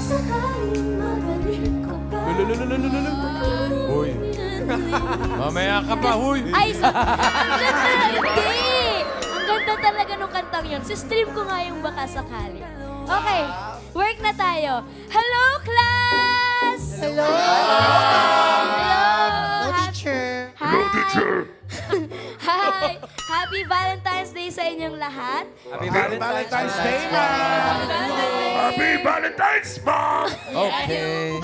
sakaling mabalik ko pa. Uy. Mamaya ka pa, huy. Ay, ang ganda! Hindi! Ang ganda talaga nung kantang yun. Si-stream ko nga yung baka sakali. Okay, work na tayo. Hello, class! Hello! No teacher. Hi! No teacher! Hi! Happy Valentine's Day sa inyong lahat. Happy Valentine's Day, Happy Valentine's, Mom! Okay.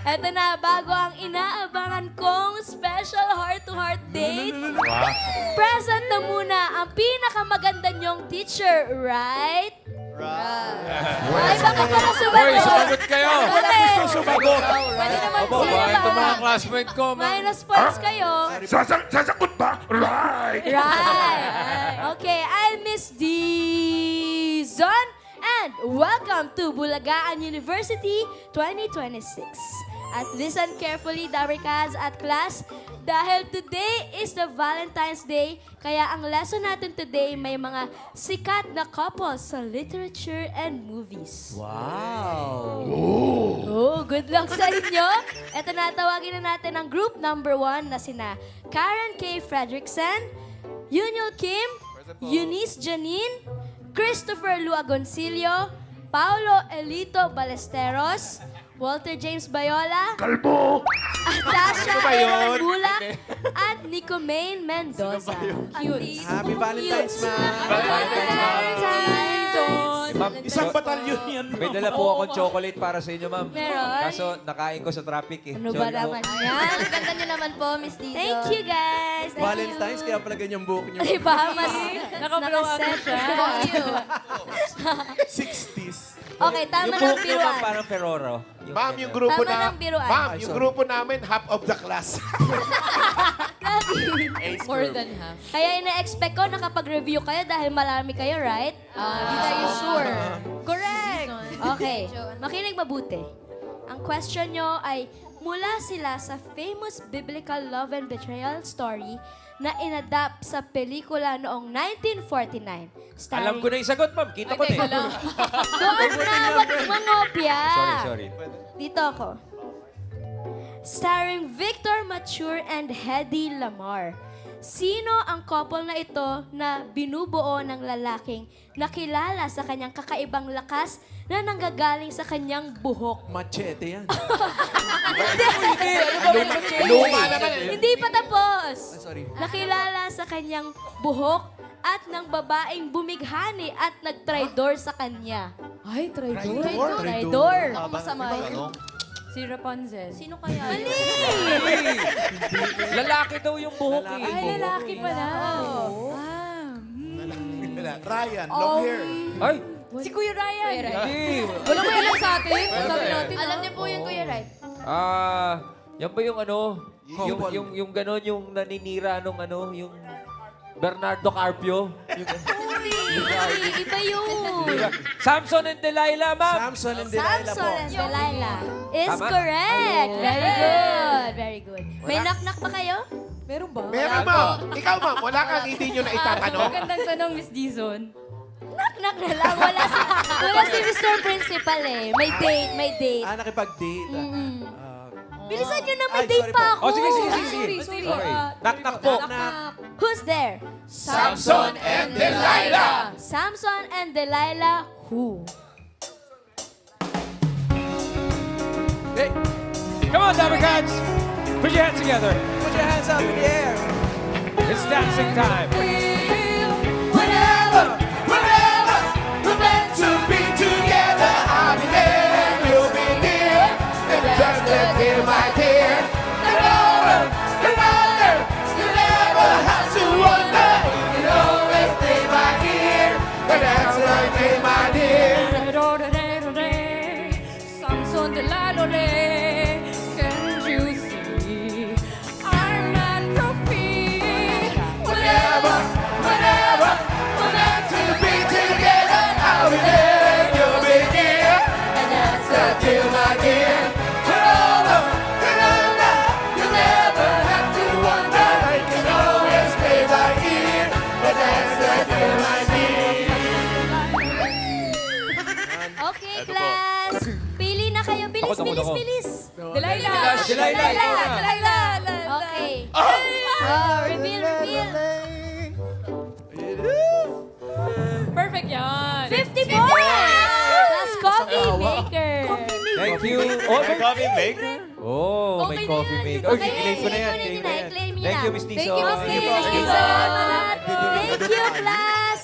Eto na, bago ang inaabangan kong special heart-to-heart date, Wow. present na muna ang pinakamaganda niyong teacher, right? Ay, baka pala Hoy, sumagot. sumagot kayo. Okay. Sumagot. Pwede naman Opo, sino bakit itong mga ba? classmate ko, ma'am? Minus points kayo. Sasagot ba? Right. Right. Okay, I'm Miss Dizon and welcome to Bulagaan University 2026. At listen carefully, Dabarkas at class, dahil today is the Valentine's Day, kaya ang lesson natin today may mga sikat na couples sa literature and movies. Wow. Oh, good luck sa inyo. Ito na, tawagin na natin ang group number 1 na sina Karen K. Fredrickson, Yunil Kim, Eunice Janine, Christopher Lu Agoncillo, Paulo Elito Ballesteros, Walter James Bayola, Kalbo. Tasha ba yun? Aaron Bulak, at Nico Maine Mendoza. Cute. Happy Valentine's, ma'am. Valentine's. Ma'am, Isang batalyon yan. may dala po akong chocolate para sa inyo, ma'am. Meron? Kaso nakain ko sa traffic eh. Ano ba Sorry po. naman yan? Ang ganda niyo naman po, Miss Dizon. Thank you, guys. Thank Valentine's, you. kaya pala ganyang buhok niyo. Diba? Mas nakaset siya. you. 60s. Okay, tama Yung ng buhok niyo, ma'am, biruan. parang Ferroro. Ma'am, yung grupo Tama na... ng biruan. Ma'am, Ay, yung sorry. grupo namin, half of the class. More than half. Kaya ina-expect ko na kapag review kayo dahil marami kayo, right? Hindi tayo sure. Correct. Okay, makinig mabuti. Ang question nyo ay, mula sila sa famous biblical love and betrayal story na inadapt sa pelikula noong 1949. Alam ko na yung sagot, ma'am. Kita ko na eh. Doon na, wag mangopya. Sorry. Dito ako. Starring Victor Mature and Hedy Lamar. Sino ang couple na ito na binubuo ng lalaking nakilala sa kanyang kakaibang lakas na nanggagaling sa kanyang buhok? Machete yan. Luma naman eh. Hindi pa tapos. Sorry. Nakilala sa kanyang buhok at ng babaeng bumighani at nagtraidor sa kanya. Ay, traidor. Traidor. Masama yun. Si Rapunzel. Sino kaya? Mali! Lalaki daw yung buhok eh. Ay, lalaki pala. Ryan, long hair. Ay, Si Kuya Ryan. hindi. Wala ko alam sa atin. Sabi natin. Alam niyo po yun, Kuya Ryan. Yan ba yung ano? Yung, Couple. yung ganon, yung naninira nung ano, yung Bernardo Carpio. Uy, iba yun. Samson and Delilah, ma'am. Samson and Delilah po. Samson and Delilah is Tama? correct. Very good. Very good. May knock-knock ba kayo? Meron ba? Meron mo. Ikaw, ma'am, wala kang hindi nyo na itatanong. Magandang tanong, Miss Dizon. Knock-knock na lang. Wala si Mr. Principal eh. May date, may date. Nakipag-date. Bilisan nyo na, may Ay, date sorry pa po. ako. Oh, sige. Sorry. Okay. Knock-knock po. Who's there? Samson and Delilah. Samson and Delilah who? Hey, come on, Dabarkans. Put your hands together. Put your hands up in the air. It's dancing time. Whenever, whenever we're meant to be together, I'll be there, you'll be near. And just look here, my dear. And over, you never have to wonder. You can always stay right here. And that's right, hey, my dear. Samson Delilah, can't you see? I'm at your feet. Whenever, whenever we're meant to be together, I'll be there, you'll be near. And that's right, hey, my dear. And over, you never have to wonder. You can always stay right here. And that's right, hey, my dear. Okay, class. Pili na Bilis, bilis. Delilah. Delilah. Okay. Oh, reveal. Perfect yan. 50 points! Plus coffee maker. Thank you. Oh, May coffee maker? Oh, may Okay na coffee yan. maker. Oh, Okay, i-claim ko na yan. i-claim i-claim ko na yan. i-claim niyo Thank na. you, Miss Tiso. Thank you, Miss Okay, Tiso. salamat. Thank you, class.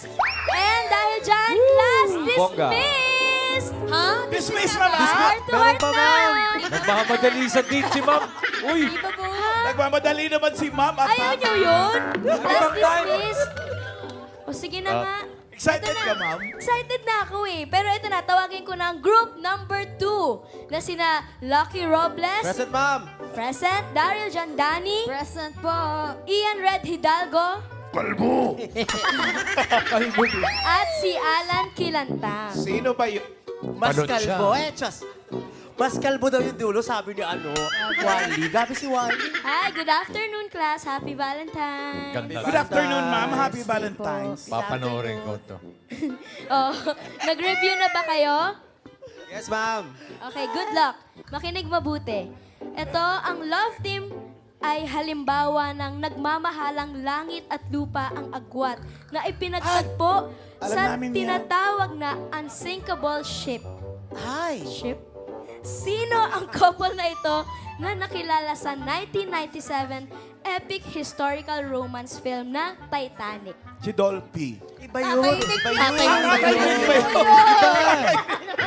And dahil dyan, class Bongga. dismissed. Ha? Dismiss na ba? Heart to heart na. Nagmakamadali sa date si ma'am. Uy, Nagmamadali naman si ma'am at Ayaw nyo yun? Class dismissed. O sige na nga. Excited Ito na. ka, ma'am? Excited na ako eh. Pero ito na, tawagin ko na ang group number 2 na sina Lucky Robles, Present, ma'am. Present, Daryl Jandani, Present po. Ian Red Hidalgo, at si Alan Kilantang. Sino ba yun? Mas kalbo. Mas kalbo daw yung dulo, sabi ni Wally. Gabi si Wally. Hi, good afternoon class. Happy Valentine's. Good afternoon, ma'am. Happy Valentine's. Papanoorin ko to. Oh, nag-review na ba kayo? Yes, ma'am. Okay, good luck. Makinig mabuti. Ito, ang love team ay halimbawa ng nagmamahalang langit at lupa ang agwat na ipinagtagpo alam sa namin yan. tinatawag na unsinkable ship. Hi. Ship? Sino ang couple na ito na nakilala sa 1997 epic historical romance film na Titanic? Si Dolphy. Iba yun. Iba yun.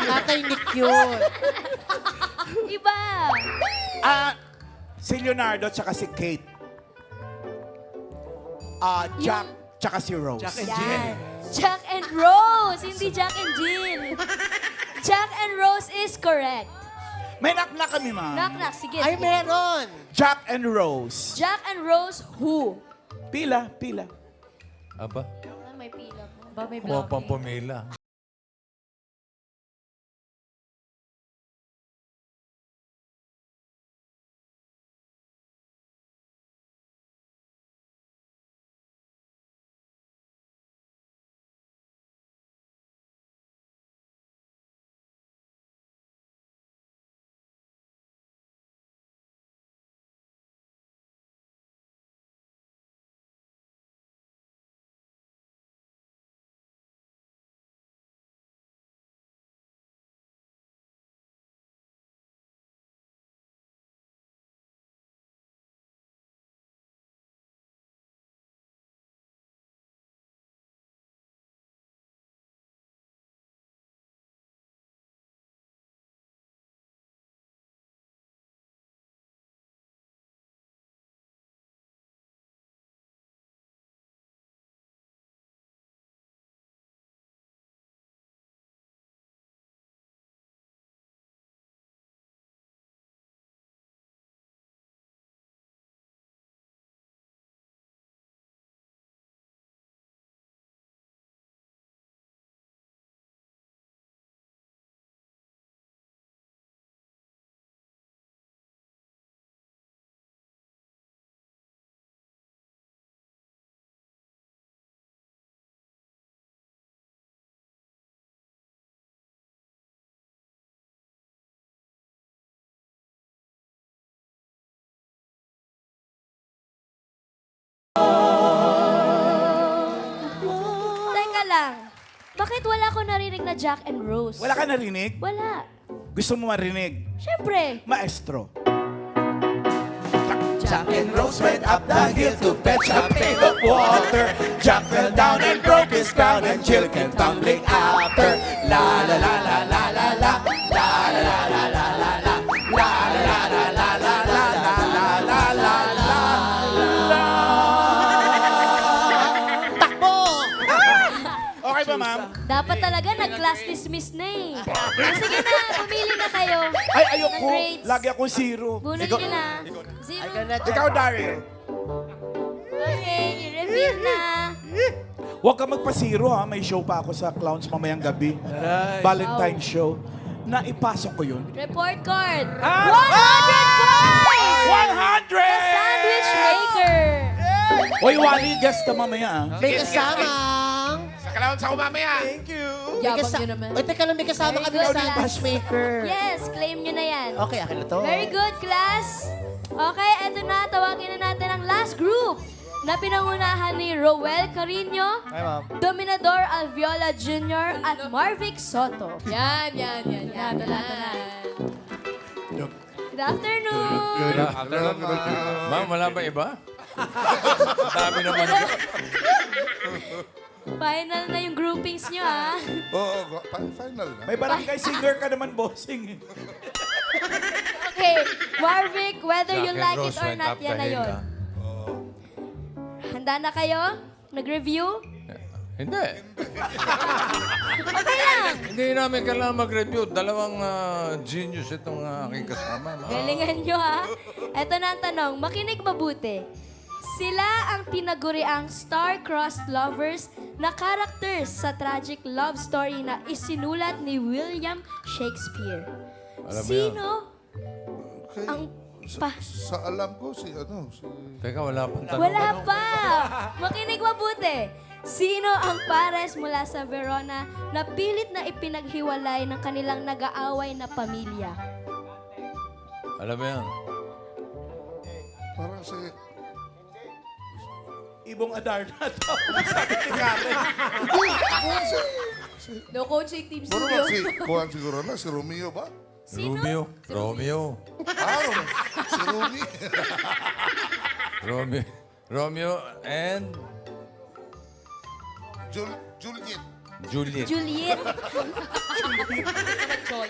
Tatay Nick yun. Iba! Si Leonardo tsaka si Kate. Jack tsaka si Rose. Yan. Jack and Rose! Hindi Jack and Jill. Jack and Rose is correct. May knock-knock kami, ma'am. Knock-knock. Sige, Ay, sige. meron. Jack and Rose. Jack and Rose who? Pila. aba, May pila po. Ba, may huwag pang blocking. pumila. Teka lang. Bakit wala ko narinig na Jack and Rose? Wala ka narinig? Wala. Gusto mo marinig? Siyempre. Maestro. Jack and Rose went up the hill to fetch a pail of water. Jack fell down and broke his crown, and Jill came tumbling after. La la la la la la la, la la la la la la la, la la la la la la la la la la la. Takbo! Okay ba, ma'am? Dapat talaga nag-class dismiss na eh. Sige na, pumili na kayo. Ay, ayoko. Ng grades. Lagi akong zero. Bunot nyo na. Zero. Ay, ganun. Ikaw, Daryl. Okay, i-reveal na. Huwag ka magpa-zero, ha? May show pa ako sa Clowns mamayang gabi. Valentine show. Na ipasok ko yun. Report card. 100 100! points! The Sandwich Maker. Hoy, Wally, guest ka mamaya, ha? May kasamang Clowns ako mamaya. Thank you. Yabang nyo naman. Uy, teka lang, may kasama Very kami good, sa class. matchmaker. Yes, claim nyo na yan. Okay, akin na to. Very good, class. Okay, eto na. Tawagin na natin ang last group na pinangunahan ni Roel Carino, Hi, ma'am. Dominador Alviola Jr. at Marvic Soto. Yan. Ito na. Good afternoon. Ma'am, wala ba iba? Dami naman. Final na yung groupings nyo, ah. Oo, final na. May barangay singer ka naman, bossing. Okay, Marvic, whether you Jack and like it Rose or went not, up yan the na hill, yun. ah. Handa na kayo? Nag-review? Hindi. Okay lang. Hindi namin kailangan mag-review. Dalawang genius itong aking kasama. ma'am. Galingan nyo, ha? Eto na ang tanong, makinig mabuti. Sila ang tinaguriang star-crossed lovers na characters sa tragic love story na isinulat ni William Shakespeare. Alam mo Sino Okay. ang pa... Sa alam ko, si ano, si... Teka, wala pang tanong. Wala pa! Makinig mabuti. Sino ang pares mula sa Verona na pilit na ipinaghiwalay ng kanilang nag-aaway na pamilya? Alam mo yan. Parang si... Ibong Adarna to. Sabi ni Karen. No coaching team Puro studio. ba si... Kuhan siguro na, si Romeo ba? Sino? Romeo. Si Rumi. Romeo and Juliet. Juliet. Juliet.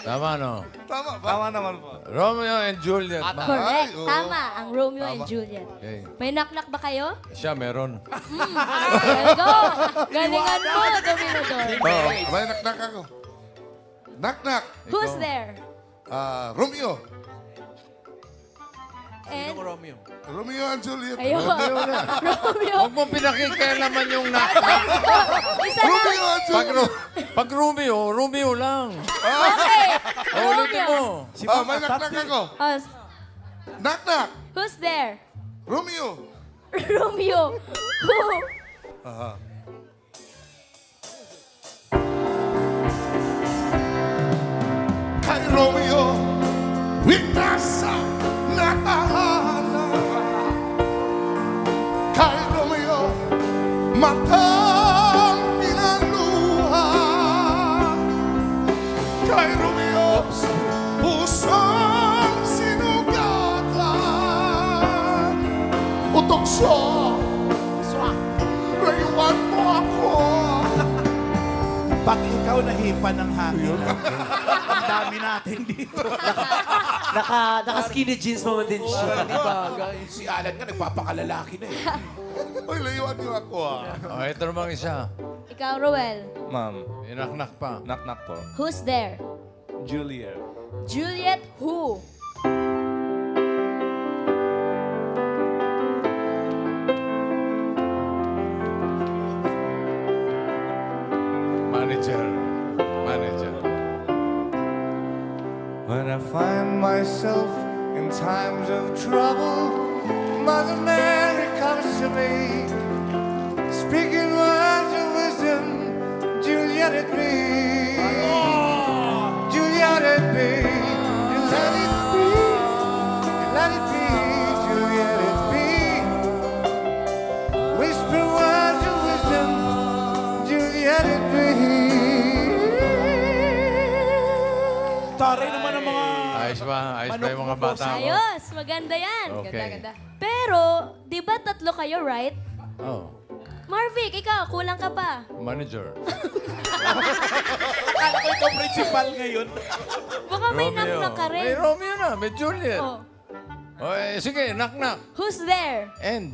Tama, no? Tama ba? Tama naman po. Romeo and Juliet. Correct. oo. Tama, ang Romeo and Juliet. Okay. May knock-knock ba kayo? Siya meron. Let's go! Galingan mo, Dominador. Oo. May knock-knock ako. Knock-knock. Who's there? Romeo. And... Romeo and Juliet. Ayun. Romeo. Huwag mo pinakikailaman yung na... Isa lang. Romeo and Juliet. Pag Romeo lang. Okay. Ulitin mo. Romeo. Si Oh, Ma'am may knock-knock Tati. ako. Oh, Knock-knock. who's there? Romeo. Romeo. Who? Kay Romeo, winasa natahanan. Kay Romeo, matang pinaluha. Kay Romeo, pusang sinugatan. Utokso, layuan mo ako. Pag ikaw nahipa ng hangin, ang dami natin dito. Naka-skinny jeans mo man din siya. Si Alan nga, nagpapakalalaki na eh. Uy, layuan niyo ako Oh, ito namang isa. Ikaw, Roel. Ma'am, Inaknak pa. knock-knock po. Who's there? Juliet. Juliet who? Manager. When I find myself in times of trouble, Mother Mary comes to me, speaking words of wisdom. Juliet it be, Juliet it be, you let it be, you let it be, Juliet it be. Whisper words of wisdom, Juliet it be. Taray naman ang mga... Ayos ba? Ayos ba yung mga bata mo? Ayos, maganda yan. Okay. Ganda. Pero, di ba tatlo kayo, right? Oh, Marvic, ikaw, kulang ka pa. manager. Akala ko ikaw principal ngayon. Baka may knock-knock ka May rin. Romeo na, may Juliet. Oh. Oh, sige, knock-knock. Who's there? And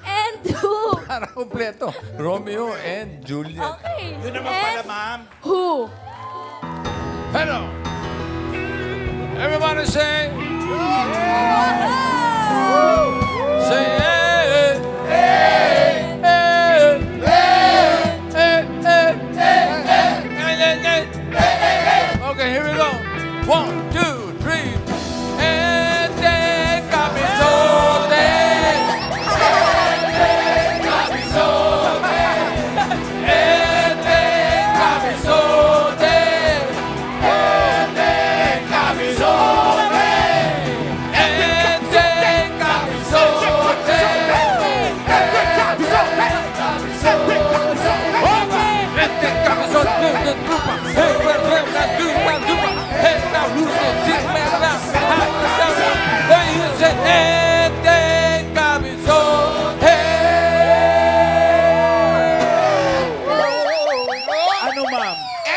And who? para kompleto. Romeo and Juliet. Okay. Yun naman And pala, ma'am. who? Hello. Everybody say. Say hey. Hey. Hey. Hey. Hey. Okay, here we go. 1, 2, 3. And they got me so dead.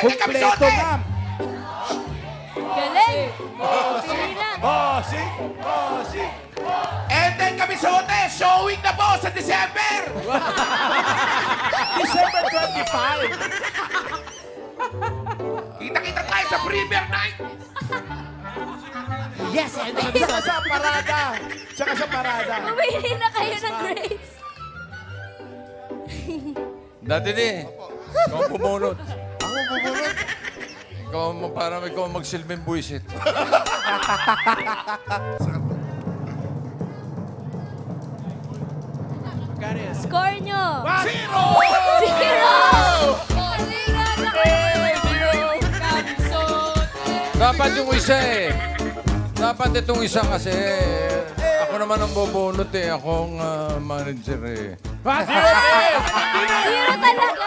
Kumpleto, ma'am. Galing! Pili na. Bossing! Bossing! And then Kamisote, showing na po sa December! December 25. Kita-kita tayo sa premiere night! Yes, and then Tsaka sa parada. Tsaka sa parada. Pumili na kayo ng grades. Dati din. Ikaw ang bumunot. Ako bubulot. Parang ikaw ang magsilbing buwisit. Score nyo. Zero! Zero! Kalinga na kayo. Dapat yung isa eh. Dapat itong isa kasi. Ako naman ang bubunot eh. Ako ang manager eh. Zero talaga.